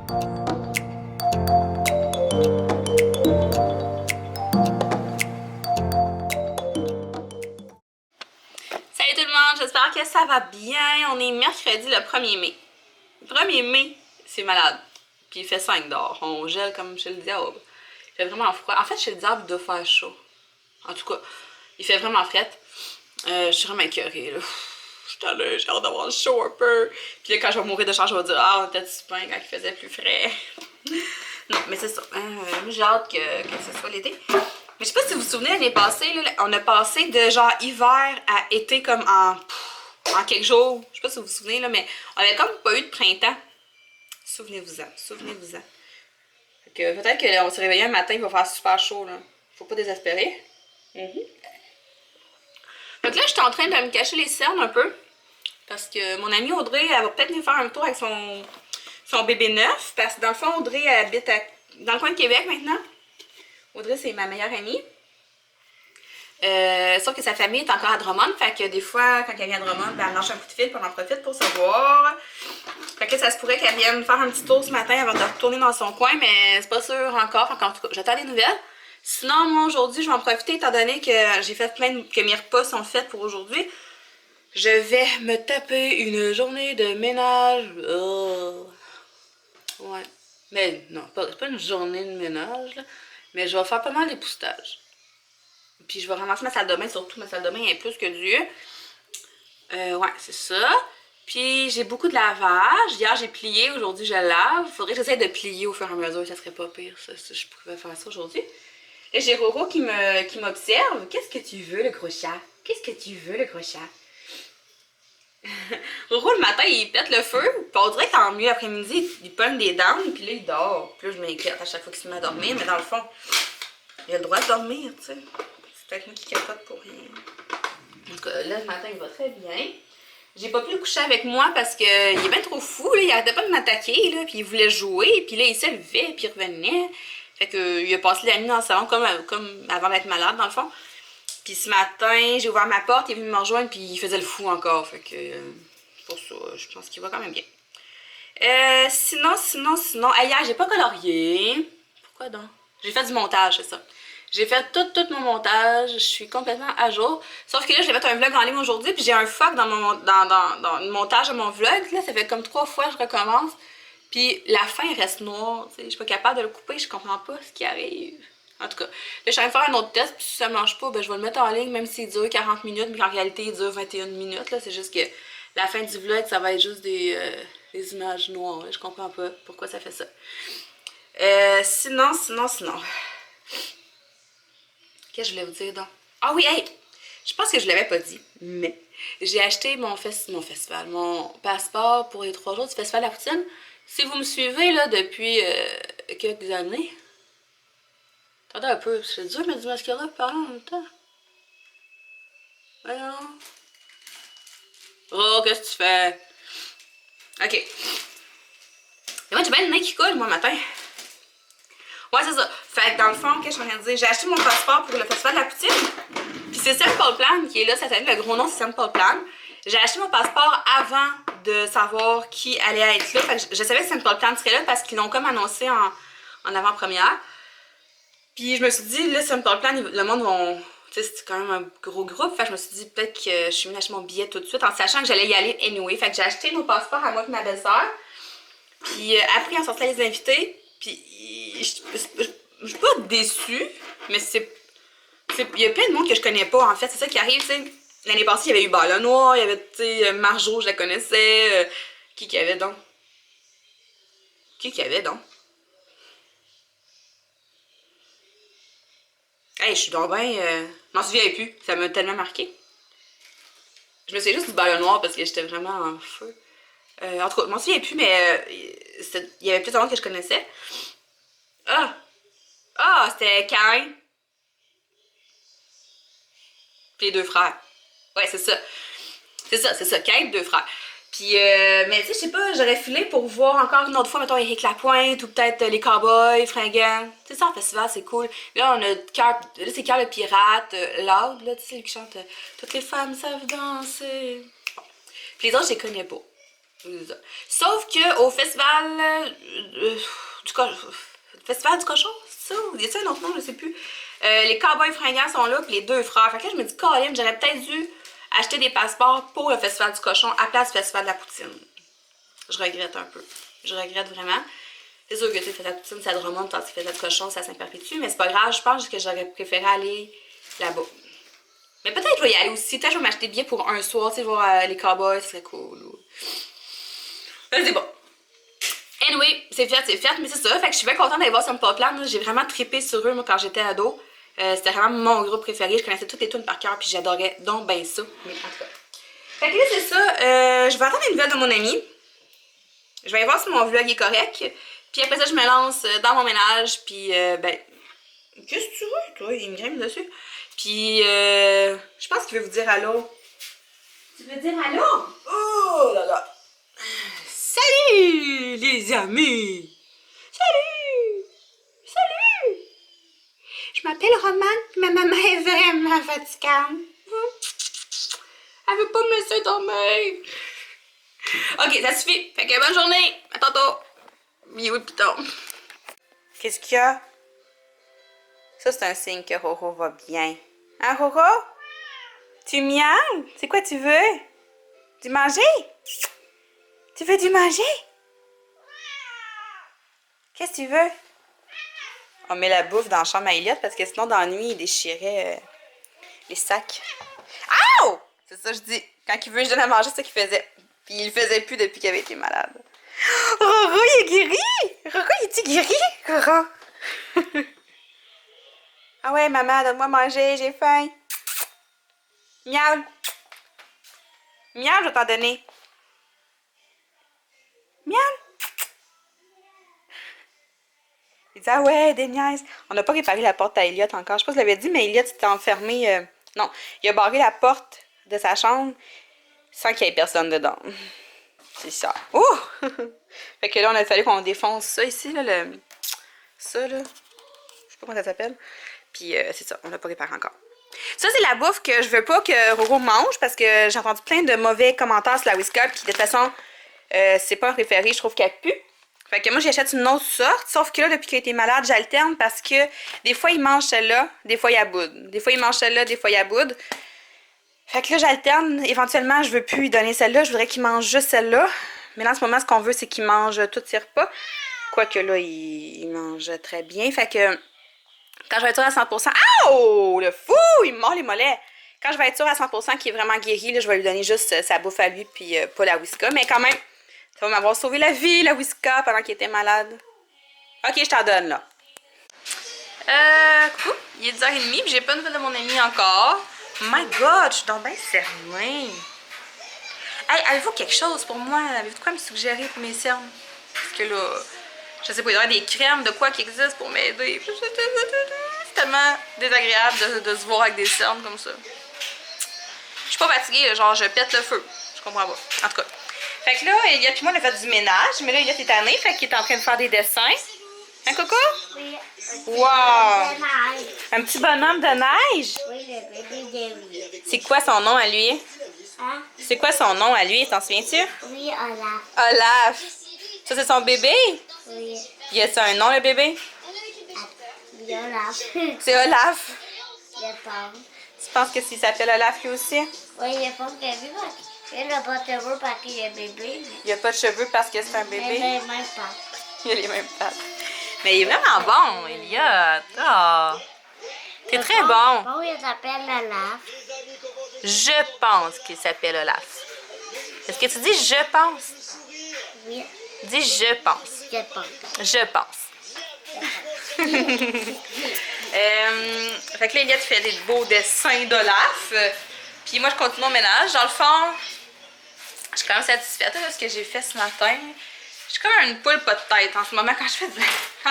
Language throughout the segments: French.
Salut tout le monde, j'espère que ça va bien. On est mercredi le 1er mai. Le 1er mai, c'est malade. Puis il fait 5 dehors. On gèle comme chez le diable. Il fait vraiment froid. En fait, chez le diable, il doit faire chaud. En tout cas, il fait vraiment frais. Je suis vraiment écœurée, là. J'ai hâte d'avoir le chaud un peu. Puis là, quand je vais mourir de chaud, je vais dire ah, on était super quand il faisait plus frais. Non, mais c'est ça. J'ai hâte que ce soit l'été. Mais je sais pas si vous vous souvenez, l'année passée, là, on a passé de genre hiver à été comme en quelques jours. Je sais pas si vous vous souvenez, là, mais on avait comme pas eu de printemps. Souvenez-vous-en, souvenez-vous-en. Fait que peut-être qu'on se réveille un matin, il va faire super chaud, là. Faut pas désespérer. Donc là, je suis en train de me cacher les cernes un peu. Parce que mon amie Audrey, elle va peut-être venir faire un tour avec son bébé neuf. Parce que dans le fond, Audrey elle habite dans le coin de Québec maintenant. Audrey, c'est ma meilleure amie. Sauf que sa famille est encore à Drummond. Fait que des fois, quand elle vient à Drummond, ben, elle lâche un coup de fil, puis on en profite pour se voir. Fait que ça se pourrait qu'elle vienne faire un petit tour ce matin avant de retourner dans son coin, mais c'est pas sûr encore. Fait en tout cas, j'attends des nouvelles. Sinon, moi, aujourd'hui, je vais en profiter étant donné que j'ai fait que mes repas sont faits pour aujourd'hui. Je vais me taper une journée de ménage. Oh. Ouais. Mais non, c'est pas une journée de ménage, là. Mais je vais faire pas mal d'époustage. Puis je vais ramasser ma salle de bain, surtout ma salle de bain est plus que due. Ouais, c'est ça. Puis j'ai beaucoup de lavage. Hier j'ai plié, aujourd'hui je lave. Faudrait que j'essaie de plier au fur et à mesure, ça serait pas pire. Ça, je pourrais faire ça aujourd'hui. Et j'ai Roro qui m'observe. Qu'est-ce que tu veux, le gros chat? Qu'est-ce que tu veux, le gros chat? Roro, le matin, il pète le feu. Puis on dirait qu'en mieux après-midi, il pogne des dents. Puis là, il dort. Puis là, je m'inquiète à chaque fois qu'il se met à dormir. Mais dans le fond, il a le droit de dormir, tu sais. C'est peut-être moi qui capote pour rien. En tout cas, là, ce matin, il va très bien. J'ai pas pu le coucher avec moi parce qu'il est bien trop fou, là. Il arrêtait pas de m'attaquer, là. Puis il voulait jouer. Puis là, il se levait, puis il revenait. Fait que, il a passé la nuit dans le salon comme avant d'être malade, dans le fond. Puis ce matin, j'ai ouvert ma porte, il est venu me rejoindre, puis il faisait le fou encore. Fait que, pour ça, je pense qu'il va quand même bien. Sinon. Hier, j'ai pas colorié. Pourquoi donc? J'ai fait du montage, c'est ça. J'ai fait tout mon montage. Je suis complètement à jour. Sauf que là, je vais mettre un vlog en ligne aujourd'hui, puis j'ai un fuck dans le montage de mon vlog. Là, ça fait comme 3 fois que je recommence. Puis la fin reste noire. T'sais. Je suis pas capable de le couper, je comprends pas ce qui arrive. En tout cas, là, je suis en train de faire un autre test, puis si ça marche pas, ben, je vais le mettre en ligne, même s'il dure 40 minutes, mais qu'en réalité, il dure 21 minutes. C'est juste que la fin du vlog, ça va être juste des images noires. Là. Je comprends pas pourquoi ça fait ça. Sinon. Qu'est-ce que je voulais vous dire donc? Ah oui, hey! Je pense que je l'avais pas dit, mais j'ai acheté mon passeport pour les 3 jours du Festival de la Poutine. Si vous me suivez là depuis quelques années, attendez un peu, c'est dur de mettre du mascara et parler en même temps. Voyons. Oh, qu'est-ce que tu fais? Ok. Et moi, j'ai bien le nez qui coule, moi, matin. Ouais, c'est ça. Fait que dans le fond, qu'est-ce que je suis en train de dire? J'ai acheté mon passeport pour le Festival de la Poutine. Puis c'est Simple Plan qui est là cette année. Le gros nom, c'est Simple Plan. J'ai acheté mon passeport avant de savoir qui allait être là. Fait que je savais que Simple Plan serait là parce qu'ils l'ont comme annoncé en avant-première. Puis je me suis dit, là, Simple Plan, le monde vont... Tu sais, c'est quand même un gros groupe. Fait que je me suis dit, peut-être que je suis venue acheter mon billet tout de suite en sachant que j'allais y aller anyway. Fait que j'ai acheté nos passeports à moi et ma belle-sœur. Puis après, on sortait les invités. Puis je suis pas déçue, mais il y a plein de monde que je connais pas, en fait. C'est ça qui arrive, tu sais. L'année passée, il y avait eu Bala Noir, il y avait, tu sais, Marjo, je la connaissais. Qui qu'il y avait donc? Hey, je suis donc bien... je m'en souviens plus. Ça m'a tellement marqué. Je me souviens juste du Bala Noir parce que j'étais vraiment en feu. En tout cas, je m'en souviens plus, mais il y avait plus de monde que je connaissais. C'était Cain. Puis les 2 frères. Ouais, c'est ça. C'est ça. Cain, 2 frères. Puis, mais tu sais, je sais pas, j'aurais filé pour voir encore une autre fois, mettons, Éric Lapointe ou peut-être les Cowboys, Fringants. Tu sais, ça, en festival, c'est cool. Là, on a Cœur, là, c'est Cœur le Pirate, Loud, là, tu sais, qui chante Toutes les femmes savent danser. Bon. Puis les autres, je les connais pas. Sauf que au festival Festival du cochon, c'est ça? Y a-t-il un autre nom? Je sais plus. Les Cowboys fringants sont là, puis les deux frères. Fait que là, je me dis, Colin, j'aurais peut-être dû acheter des passeports pour le Festival du cochon à place du Festival de la poutine. Je regrette un peu. Je regrette vraiment. C'est sûr que tu fais la poutine, ça te remonte, tandis que Festival du cochon, ça s'imperpétue, mais c'est pas grave. Je pense que j'aurais préféré aller là-bas. Mais peut-être je vais y aller aussi. Peut-être je vais m'acheter des billets pour un soir, tu sais, voir les Cowboys, c'est cool. Mais c'est bon. Anyway, c'est fait, mais c'est ça. Fait que je suis bien contente d'aller voir Simple Plan. J'ai vraiment trippé sur eux, moi, quand j'étais ado. C'était vraiment mon groupe préféré. Je connaissais toutes les tunes par cœur, puis j'adorais donc ben ça. Mais en tout cas. Fait que là, c'est ça. Je vais attendre les nouvelles de mon ami. Je vais aller voir si mon vlog est correct. Puis après ça, je me lance dans mon ménage. Puis, ben, qu'est-ce que tu veux, toi? Il me grimpe dessus. Puis, je pense qu'il veut vous dire allô. Tu veux dire allô? Oh là là. Salut les amis! Salut! Salut! Je m'appelle Romane, ma maman est vraiment fatigante. Elle veut pas me laisser dormir. Ok, ça suffit. Fait que bonne journée. À tantôt. Oui, piton. Qu'est-ce qu'il y a? Ça, c'est un signe que Roro va bien. Hein, Roro? Tu miaules? C'est quoi tu veux? Du manger? Tu veux du manger? Qu'est-ce que tu veux? On met la bouffe dans la chambre à Elliot parce que sinon, dans la nuit, il déchirait les sacs. Aouh! C'est ça que je dis. Quand il veut que je donne à manger, c'est ce qu'il faisait. Puis il le faisait plus depuis qu'il avait été malade. Roro, il est guéri! Roro, il est-tu guéri? Roro! Ah ouais, maman, donne-moi à manger, j'ai faim. Miaule! Miaule, je vais t'en donner. Miaule! Il dit, ah ouais, des niaises. On n'a pas réparé la porte à Elliot encore. Je sais pas si je l'avais dit, mais Elliot s'était enfermé. Non, il a barré la porte de sa chambre sans qu'il y ait personne dedans. C'est ça. Oh! Fait que là, on a fallu qu'on défonce ça ici, là, ça, là. Je sais pas comment ça s'appelle. Puis c'est ça, on l'a pas réparé encore. Ça, c'est la bouffe que je veux pas que Roro mange parce que j'ai entendu plein de mauvais commentaires sur la Whiskas. Puis de toute façon, c'est pas un préféré, je trouve qu'elle pue. Fait que moi, j'achète une autre sorte. Sauf que là, depuis qu'il a été malade, j'alterne parce que des fois, il mange celle-là, des fois, il aboude. Des fois, il mange celle-là, des fois, il aboude. Fait que là, j'alterne. Éventuellement, je veux plus lui donner celle-là. Je voudrais qu'il mange juste celle-là. Mais là, en ce moment, ce qu'on veut, c'est qu'il mange tous ses repas. Quoique là, il mange très bien. Fait que quand je vais être sûre à 100%... Aouh! Le fou! Il me mord les mollets. Quand je vais être sûre à 100% qu'il est vraiment guéri, là, je vais lui donner juste sa bouffe à lui, puis pas la Whiskas. Mais quand même, ça va m'avoir sauvé la vie, la Whiskas, pendant qu'il était malade. Ok, je t'en donne, là. Coucou, il est 10h30, puis j'ai pas de nouvelles de mon ami encore. My God, je suis donc bien cernée. Hey, avez-vous quelque chose pour moi? Avez-vous de quoi me suggérer pour mes cernes? Parce que là, je sais pas, il doit y avoir des crèmes de quoi qui existent pour m'aider. C'est tellement désagréable de se voir avec des cernes comme ça. Je suis pas fatiguée, genre je pète le feu. Je comprends pas. En tout cas. Fait que là, Elliot et moi, on a fait du ménage, mais là, Elliot est tanné, fait qu'il est en train de faire des dessins. Hein, Coco? Oui. Wow! Un petit bonhomme de neige? Oui, le bébé de lui. C'est quoi son nom à lui? Hein? C'est quoi son nom à lui? T'en souviens-tu? Oui, Olaf. Olaf. Ça, c'est son bébé? Oui. Y a-t-il un nom, le bébé? Oui, Olaf. C'est Olaf? Je pense. Tu penses que s'il s'appelle Olaf lui aussi? Oui, je pense que oui. Il n'a pas de cheveux parce qu'il est bébé. Il n'a pas de cheveux parce que c'est un bébé? Il a les mêmes pattes. Il a les mêmes pattes. Mais il est vraiment bon, Elliot. Oh. T'es très bon. Bon, il s'appelle Olaf. Je pense qu'il s'appelle Olaf. Est-ce que tu dis je pense? Oui. Dis je pense. Je pense. Je pense. Fait que là, Elliot fait des beaux dessins d'Olaf. Puis moi, je continue mon ménage. Dans le fond, je suis quand même satisfaite de ce que j'ai fait ce matin. Je suis comme une poule pas de tête en ce moment. Quand je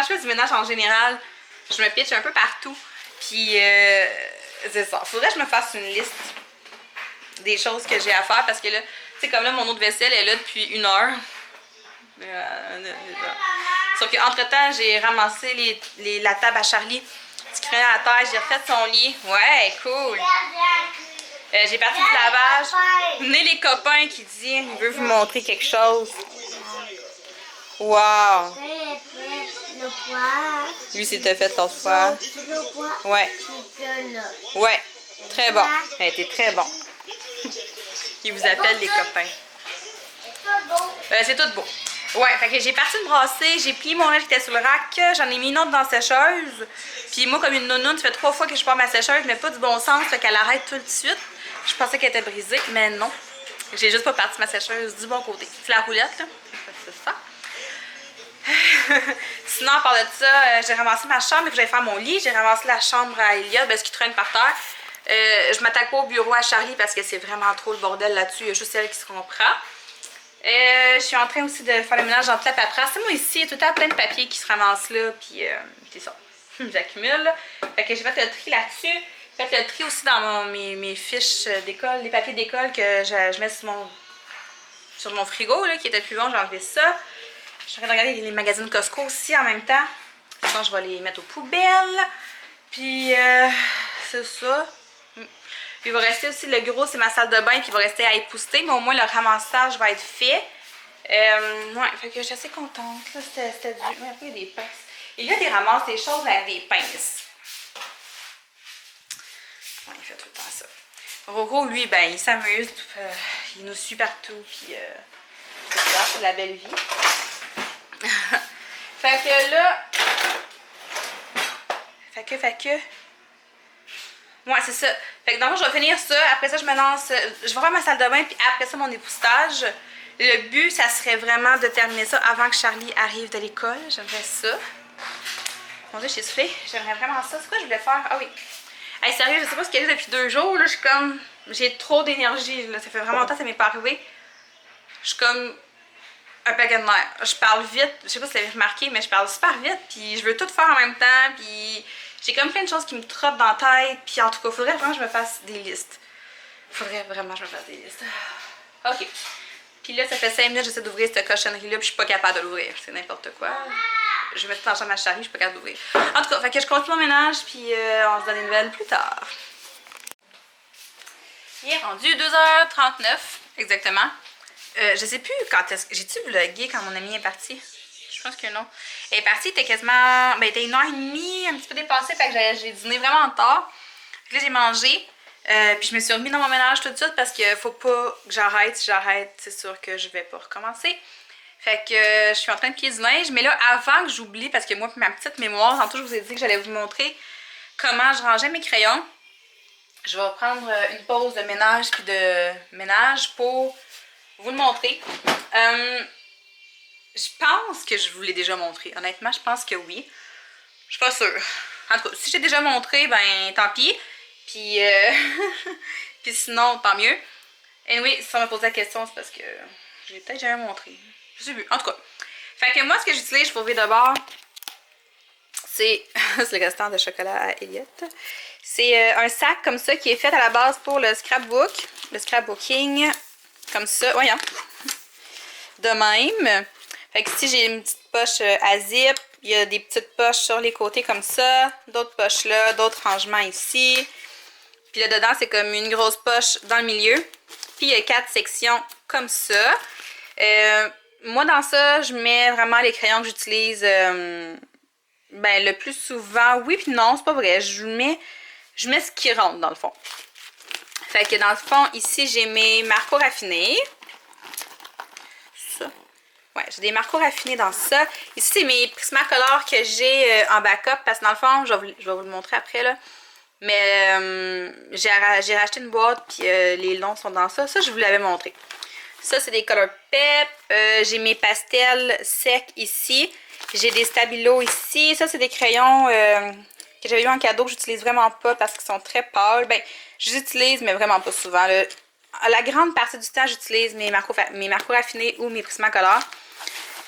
fais du ménage en général, je me pitche un peu partout. Puis, c'est ça. Faudrait que je me fasse une liste des choses que j'ai à faire. Parce que là, tu sais, comme là, mon eau de vaisselle est là depuis 1 heure. Sauf qu'entre-temps, j'ai ramassé la table à Charlie. Ce qui traînait à la terre, j'ai refait son lit. Ouais, cool. J'ai parti du lavage. Venez les copains qui dit il veut vous montrer quelque chose. Wow! Lui, c'était fait l'autre fois. Ouais. Ouais. Très bon. Elle était très bon. Il vous appelle les copains. C'est tout beau. Ouais, fait que j'ai parti de brasser, j'ai plié mon linge qui était sur le rack, j'en ai mis une autre dans la sécheuse. Puis moi, comme une nounoune, ça fait 3 fois que je pars ma sécheuse, mais pas du bon sens, fait qu'elle arrête tout de suite. Je pensais qu'elle était brisée, mais non. J'ai juste pas parti ma sécheuse du bon côté. C'est la roulette, là. C'est ça. Sinon, à part de ça, j'ai ramassé ma chambre, j'allais faire mon lit. J'ai ramassé la chambre à Elliot, ce qui traîne par terre. Je m'attaque pas au bureau à Charlie parce que c'est vraiment trop le bordel là-dessus. Il y a juste elle qui se comprend. Je suis en train aussi de faire le ménage dans toute la paperasse. Moi ici, il y a tout le temps plein de papiers qui se ramassent là, puis c'est ça. J'accumule. Fait que j'ai fait le tri là-dessus. J'ai fait le tri aussi dans mes fiches d'école, les papiers d'école que je mets sur mon frigo là, qui était plus long, j'ai enlevé ça. Je suis en train de regarder les magazines Costco aussi en même temps. Sinon, je vais les mettre aux poubelles. Puis, c'est ça. Il va rester aussi le gros, c'est ma salle de bain qui va rester à épousseter, mais au moins le ramassage va être fait. Ouais, fait que je suis assez contente. C'était du. Ouais, il y a des pinces. Il y a des ramasses des choses avec des pinces. Ouais, il fait tout le temps ça. Roro, lui, ben, il s'amuse. Il nous suit partout. Puis, c'est ça, c'est la belle vie. Fait que là. Fait que. Ouais, c'est ça. Fait que donc, je vais finir ça. Après ça, je me lance. Je vais faire ma salle de bain, puis après ça, mon époussetage. Le but, ça serait vraiment de terminer ça avant que Charlie arrive de l'école. J'aimerais ça. Mon Dieu, j'ai soufflé. J'aimerais vraiment ça. C'est quoi je voulais faire? Ah oui. Hey, sérieux, je sais pas ce qu'il y a depuis 2 jours. Là, je suis comme. J'ai trop d'énergie. Ça fait vraiment longtemps que ça m'est pas arrivé. Je suis comme. Un paquet de nerfs. Je parle vite. Je sais pas si vous l'avez remarqué, mais je parle super vite. Puis je veux tout faire en même temps. Puis. J'ai comme plein de choses qui me trottent dans la tête. Puis en tout cas, il faudrait vraiment que je me fasse des listes. Faudrait vraiment que je me fasse des listes. Ok. Puis là, ça fait 5 minutes que j'essaie d'ouvrir cette cochonnerie-là. Puis je suis pas capable de l'ouvrir. C'est n'importe quoi. Je vais mettre dans la chambre à Charlie. Je suis pas capable d'ouvrir. En tout cas, fait que je continue mon ménage. Puis on se donne des nouvelles plus tard. Il est rendu 2h39. Exactement. Je sais plus quand est-ce que. J'ai-tu vlogué quand mon ami est parti? Je pense que non. Elle est partie, il était quasiment. Ben, il était 1h30, un petit peu dépassé, fait que j'ai dîné vraiment tard. Là, j'ai mangé. Puis je me suis remis dans mon ménage tout de suite parce qu'il faut pas que j'arrête. Si j'arrête, c'est sûr que je vais pas recommencer. Fait que je suis en train de plier du linge. Mais là, avant que j'oublie, parce que moi, ma petite mémoire, tantôt, je vous ai dit que j'allais vous montrer comment je rangeais mes crayons. Je vais prendre une pause de ménage puis de ménage pour vous le montrer. Je pense que je vous l'ai déjà montré. Honnêtement, je pense que oui. Je suis pas sûre. En tout cas, si j'ai déjà montré, ben tant pis. Puis, puis sinon, tant mieux. Anyway, si on me pose la question, c'est parce que je l'ai peut-être jamais montré. Je sais plus. En tout cas. Fait que moi, ce que j'utilise pour ouvrir de bord, c'est le restant de chocolat à Elliot. C'est un sac comme ça qui est fait à la base pour le scrapbook. Le scrapbooking. Comme ça. Voyons. De même. Fait que ici, j'ai une petite poche à zip. Il y a des petites poches sur les côtés comme ça. D'autres poches là. D'autres rangements ici. Puis là, dedans, c'est comme une grosse poche dans le milieu. Puis il y a 4 sections comme ça. Moi, dans ça, je mets vraiment les crayons que j'utilise ben, le plus souvent. Oui puis non, c'est pas vrai. Je mets ce qui rentre dans le fond. Fait que dans le fond, ici, j'ai mes marcos raffinés. Ouais, j'ai des marcos raffinés dans ça. Ici, c'est mes Prismacolor que j'ai en backup. Parce que dans le fond, je vais vous le montrer après, là. Mais j'ai racheté une boîte, puis les longs sont dans ça. Ça, je vous l'avais montré. Ça, c'est des Color Pep. J'ai mes pastels secs ici. J'ai des Stabilo ici. Ça, c'est des crayons que j'avais eu en cadeau que j'utilise vraiment pas parce qu'ils sont très pâles. Ben, je les utilise, mais vraiment pas souvent. Là. La grande partie du temps, j'utilise mes marcos raffinés ou mes Prismacolor.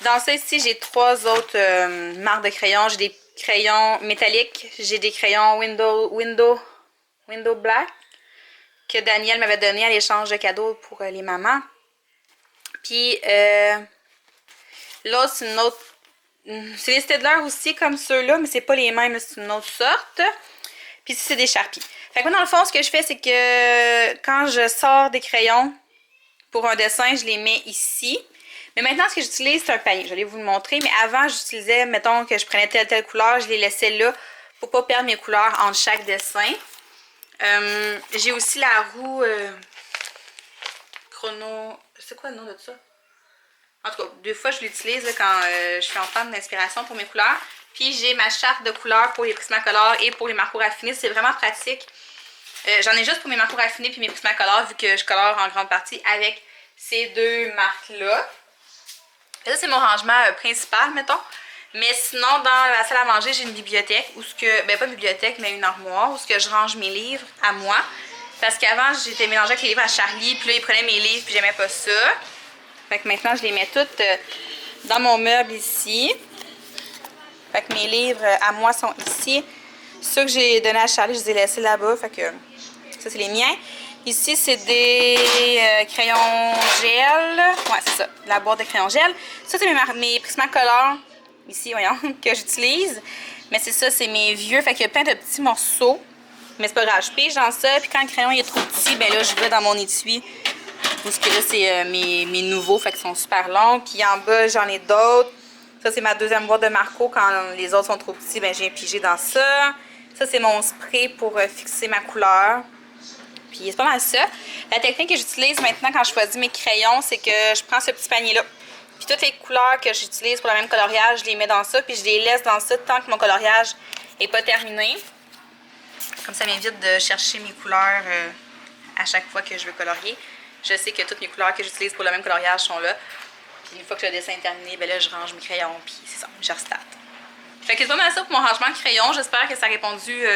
Dans ça ici, j'ai 3 autres marques de crayons. J'ai des crayons métalliques. J'ai des crayons Window Black que Daniel m'avait donné à l'échange de cadeaux pour les mamans. Puis l'autre, c'est une autre. C'est les Staedtler aussi comme ceux-là, mais c'est pas les mêmes, c'est une autre sorte. Puis ici, c'est des Sharpies. Fait que moi, dans le fond, ce que je fais, c'est que quand je sors des crayons pour un dessin, je les mets ici. Mais maintenant, ce que j'utilise, c'est un panier. Je vais vous le montrer. Mais avant, j'utilisais, mettons que je prenais telle couleur, je les laissais là pour pas perdre mes couleurs entre chaque dessin. J'ai aussi la roue chrono... C'est quoi le nom de ça? En tout cas, deux fois, je l'utilise quand je suis en panne d'inspiration pour mes couleurs. Puis j'ai ma charte de couleurs pour les Prismacolor et pour les marqueurs raffinés. C'est vraiment pratique. J'en ai juste pour mes marqueurs raffinés puis mes Prismacolor vu que je colore en grande partie avec ces deux marques-là. Ça, c'est mon rangement principal, mettons. Mais sinon, dans la salle à manger, j'ai une bibliothèque, où ce que, ben pas une bibliothèque, mais une armoire, où ce que je range mes livres à moi. Parce qu'avant, j'étais mélangée avec les livres à Charlie, puis là, il prenait mes livres, puis j'aimais pas ça. Fait que maintenant, je les mets toutes dans mon meuble ici. Fait que mes livres à moi sont ici. Ceux que j'ai donnés à Charlie, je les ai laissés là-bas. Fait que ça, c'est les miens. Ici, c'est des crayons gel. Ouais, c'est ça, la boîte de crayons gel. Ça, c'est mes Prismacolor, ici, voyons, que j'utilise. Mais c'est ça, c'est mes vieux. Fait qu'il y a plein de petits morceaux. Mais c'est pas grave, je pige dans ça. Puis quand le crayon est trop petit, ben là, je vais dans mon étui. Parce que là, c'est mes nouveaux, fait qu'ils sont super longs. Puis en bas, j'en ai d'autres. Ça, c'est ma deuxième boîte de Marco. Quand les autres sont trop petits, ben, je viens piger dans ça. Ça, c'est mon spray pour fixer ma couleur. Puis c'est pas mal ça. La technique que j'utilise maintenant quand je choisis mes crayons, c'est que je prends ce petit panier-là. Puis toutes les couleurs que j'utilise pour le même coloriage, je les mets dans ça. Puis je les laisse dans ça tant que mon coloriage n'est pas terminé. Comme ça m'évite de chercher mes couleurs à chaque fois que je veux colorier. Je sais que toutes mes couleurs que j'utilise pour le même coloriage sont là. Puis une fois que le dessin est terminé, ben là, je range mes crayons. Puis c'est ça, je restarte. Fait que c'est pas mal ça pour mon rangement de crayons. J'espère que ça a répondu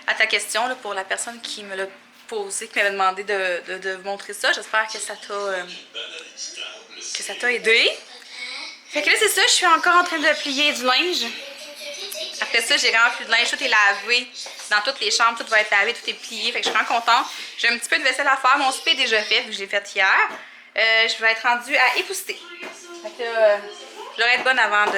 à ta question là, pour la personne qui me l'a posé, qui m'avait demandé de vous montrer ça. J'espère que ça t'a aidé. Fait que là, c'est ça, je suis encore en train de plier du linge. Après ça, j'ai vraiment plus de linge, tout est lavé. Dans toutes les chambres, tout va être lavé, tout est plié. Fait que je suis vraiment contente. J'ai un petit peu de vaisselle à faire. Mon souper est déjà fait, vu que je l'ai fait hier. Je vais être rendue à épousseter. Fait que je devrais être bonne avant avant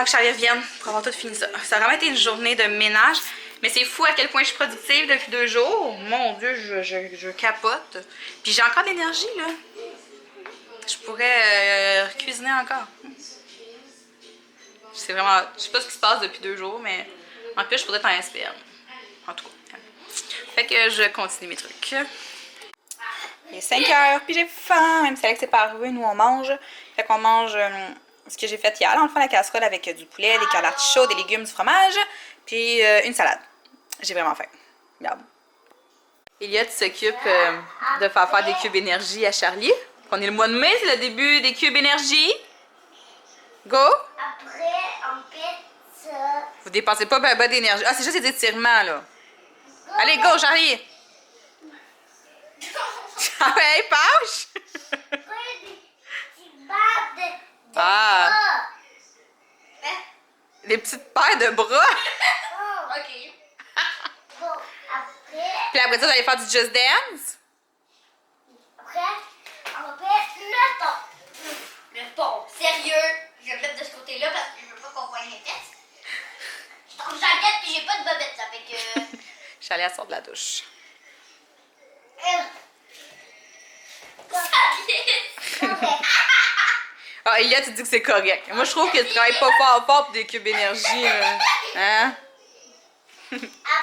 que Charlie revienne pour avoir tout fini ça. Ça a vraiment été une journée de ménage. Mais c'est fou à quel point je suis productive depuis 2 jours. Mon Dieu, je capote. Puis j'ai encore de l'énergie, là. Je pourrais cuisiner encore. C'est vraiment... Je sais pas ce qui se passe depuis 2 jours, mais en plus, je pourrais t'en inspirer. En tout cas. Fait que je continue mes trucs. Il est 5 h, puis j'ai faim. Même si Alex n'est pas arrivé, nous on mange. Fait qu'on mange ce que j'ai fait hier. Dans le fond, la casserole avec du poulet, des carottes chaudes, des légumes, du fromage, puis une salade. J'ai vraiment faim. Regarde. Elliot s'occupe de faire des cubes énergie à Charlie. On est le mois de mai, c'est le début des cubes énergie. Go! Après, on pète ça. Vous dépensez pas ben d'énergie. Ah, c'est juste des étirements, là. Allez, go, Charlie! Ah ouais, pâche! Après, des petits bas de Ah! bras. Les petites paires de bras! Oh. Ok. Bon, après, Puis après ça, vous allez faire du Just Dance? on va mettre le ton. Le pont. Sérieux. Je vais le mettre de ce côté-là parce que je veux pas qu'on voie les fesses. Je suis en jaquette puis j'ai pas de bobette. Ça fait que. Je suis allée à sortir de la douche. Ah, Elia, tu dis que c'est correct. Moi, je trouve que tu travailles pas fort pour des cubes énergie. Hein?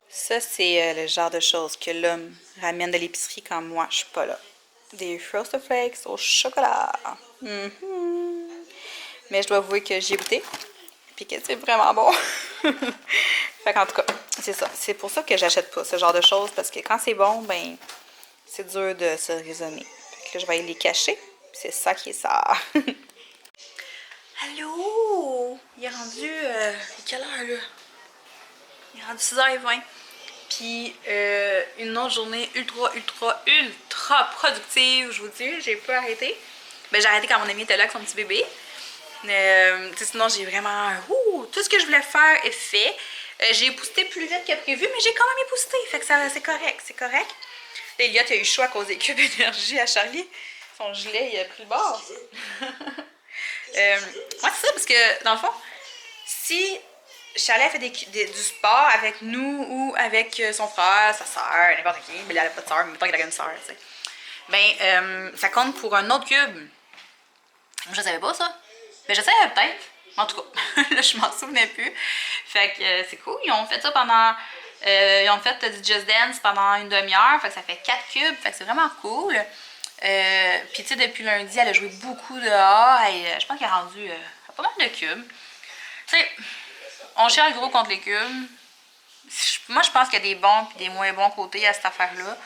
Ça, c'est le genre de choses que l'homme ramène de l'épicerie quand moi, je suis pas là. Des Frosted Flakes au chocolat. Mais je dois avouer que j'y ai goûté. Puis que c'est vraiment bon. Fait qu'en tout cas, c'est ça. C'est pour ça que j'achète pas ce genre de choses. Parce que quand c'est bon, ben, c'est dur de se raisonner. Fait que là, je vais aller les cacher. C'est ça qui est ça. Allô? Il est rendu... quelle heure, là? Il est rendu 6h20. Puis, une autre journée ultra productive. Je vous dis, j'ai pas arrêté. Ben, j'ai arrêté quand mon ami était là avec son petit bébé. Sinon, j'ai vraiment... tout ce que je voulais faire est fait. J'ai épousseté plus vite que prévu, mais j'ai quand même épousseté. Fait que c'est correct, c'est correct. Là, Elliot a eu chaud à cause des cubes énergie à Charlie. Son gilet, il a pris le bord. Ouais, c'est ça, parce que, dans le fond, si Charlie a fait du sport avec nous ou avec son frère, sa soeur, n'importe qui. Mais elle n'a pas de soeur, mais pas qu'elle a une soeur, tu sais. Ben, ça compte pour un autre cube. Je savais pas ça. Mais je savais peut-être. En tout cas, là, je m'en souvenais plus. Fait que c'est cool. Ils ont fait ça pendant. Ils ont fait du Just Dance pendant une demi-heure. Fait que ça fait 4 cubes. Fait que c'est vraiment cool. Puis, tu sais, depuis lundi, elle a joué beaucoup dehors. Et je pense qu'elle a rendu pas mal de cubes. Tu sais, on cherche gros contre les cubes. Moi, je pense qu'il y a des bons et des moins bons côtés à cette affaire-là.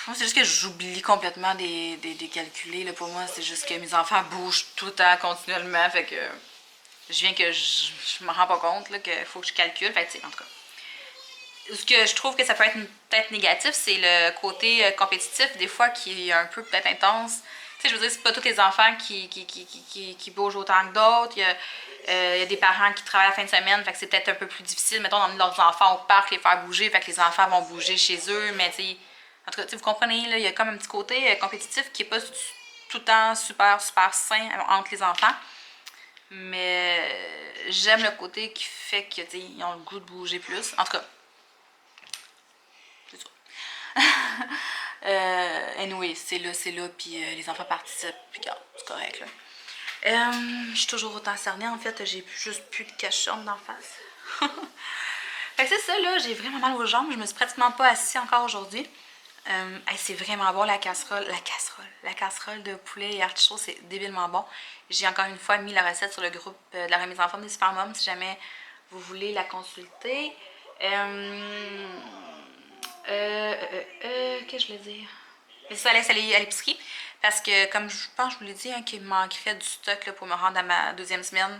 Moi, c'est juste que j'oublie complètement des calculer. Là. Pour moi, c'est juste que mes enfants bougent tout le temps, continuellement. Fait que je me rends pas compte qu'il faut que je calcule. Fait que, en tout cas. Ce que je trouve que ça peut être peut-être négatif, c'est le côté compétitif, des fois, qui est un peu peut-être intense. Tu sais, je veux dire, c'est pas tous les enfants qui bougent autant que d'autres. Il y a des parents qui travaillent la fin de semaine, fait que c'est peut-être un peu plus difficile, mettons, d'emmener leurs enfants au parc, les faire bouger, fait que les enfants vont bouger chez eux, mais tu sais, en tout cas, vous comprenez, là, il y a comme un petit côté compétitif qui est pas tout le temps super, super sain entre les enfants. Mais j'aime le côté qui fait que, tu sais, ils ont le goût de bouger plus. En tout cas, c'est ça. Anyway, c'est là, puis les enfants participent, puis regarde, c'est correct, là. Je suis toujours autant cernée, en fait, j'ai juste plus de cachonne d'en face. Fait que c'est ça, là, j'ai vraiment mal aux jambes, je me suis pratiquement pas assise encore aujourd'hui. C'est vraiment bon la casserole de poulet et artichaut, c'est débilement bon. J'ai encore une fois mis la recette sur le groupe de la remise en forme des Super Moms si jamais vous voulez la consulter. Qu'est-ce que je voulais dire? Mais ça, allait aller à l'épicerie parce que, comme je pense, je vous l'ai dit, hein, qu'il me manquerait du stock là, pour me rendre à ma deuxième semaine.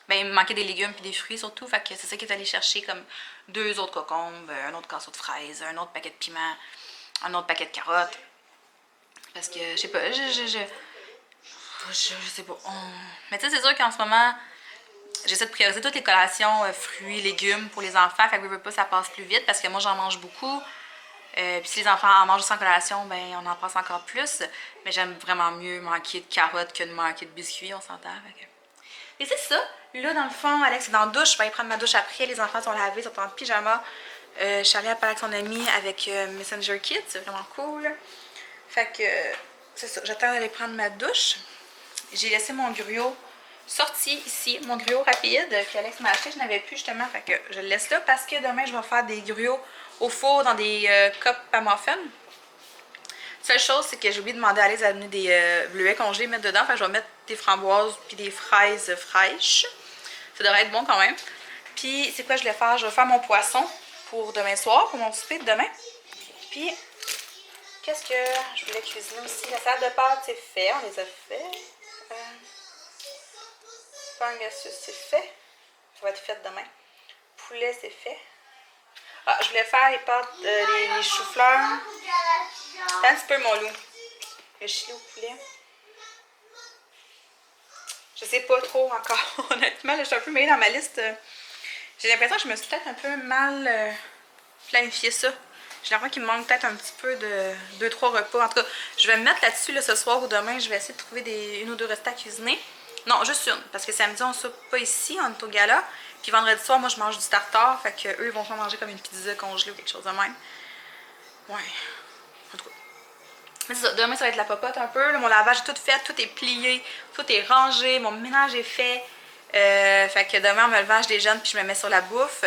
Ben, il me manquait des légumes et des fruits surtout. Fait que c'est ça qui est allé chercher comme 2 autres cocombes, un autre casseau de fraises, un autre paquet de piments, un autre paquet de carottes. Parce que, je sais pas, je sais pas. Mais tu sais, c'est sûr qu'en ce moment, j'essaie de prioriser toutes les collations, fruits, légumes pour les enfants. Fait que ça passe plus vite parce que moi, j'en mange beaucoup. Puis si les enfants en mangent sans collation, ben on en passe encore plus. Mais j'aime vraiment mieux manquer de carottes que de manquer de biscuits, on s'entend. Et c'est ça. Là, dans le fond, Alex est dans la douche. Je vais aller prendre ma douche après. Les enfants sont lavés, sont en pyjama. Je suis allée à parler avec son ami avec Messenger Kids. C'est vraiment cool. Fait que c'est ça. J'attends d'aller prendre ma douche. J'ai laissé mon gruau sorti ici. Mon gruau rapide que Alex m'a acheté. Je n'avais plus justement. Fait que je le laisse là parce que demain, je vais faire des gruaux au four dans des cupes à muffins. Seule chose, c'est que j'ai oublié de demander à Alex d'amener des bleuets congelés mettre dedans. Fait que je vais mettre des framboises puis des fraises fraîches. Ça devrait être bon quand même. Puis, c'est quoi je vais faire? Je vais faire mon poisson pour demain soir, pour mon souper de demain. Puis, qu'est-ce que je voulais cuisiner aussi? La salade de pâtes, c'est fait. On les a fait. Pangasus, c'est fait. Ça va être fait demain. Poulet, c'est fait. Ah, je voulais faire les pâtes, les choux-fleurs. C'est un petit peu mon loup. Le chili au poulet. Je sais pas trop encore, honnêtement. Là, je suis un peu mêlée dans ma liste. J'ai l'impression que je me suis peut-être un peu mal planifié ça. J'ai l'impression qu'il me manque peut-être un petit peu de 2-3 repas. En tout cas, je vais me mettre là-dessus là, ce soir ou demain. Je vais essayer de trouver une ou deux recettes à cuisiner. Non, juste une. Parce que samedi, on ne soupe pas ici, on est au gala. Puis vendredi soir, moi, je mange du tartare. Fait qu'eux, ils vont pas manger comme une pizza congelée ou quelque chose de même. Ouais. En tout cas. Mais c'est ça, demain, ça va être la popote un peu. Là, mon lavage est tout fait, tout est plié, tout est rangé, mon ménage est fait. Fait que demain, en me levant, je déjeune puis je me mets sur la bouffe.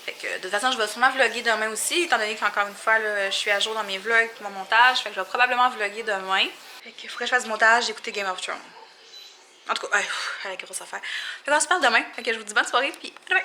Fait que de toute façon, je vais sûrement vlogger demain aussi, étant donné qu'encore une fois, là, je suis à jour dans mes vlogs et mon montage. Fait que je vais probablement vlogger demain. Fait qu'il faudrait que je fasse du montage et écouter Game of Thrones. En tout cas, la grosse affaire. Fait qu'on se parle demain. Fait que je vous dis bonne soirée puis à demain!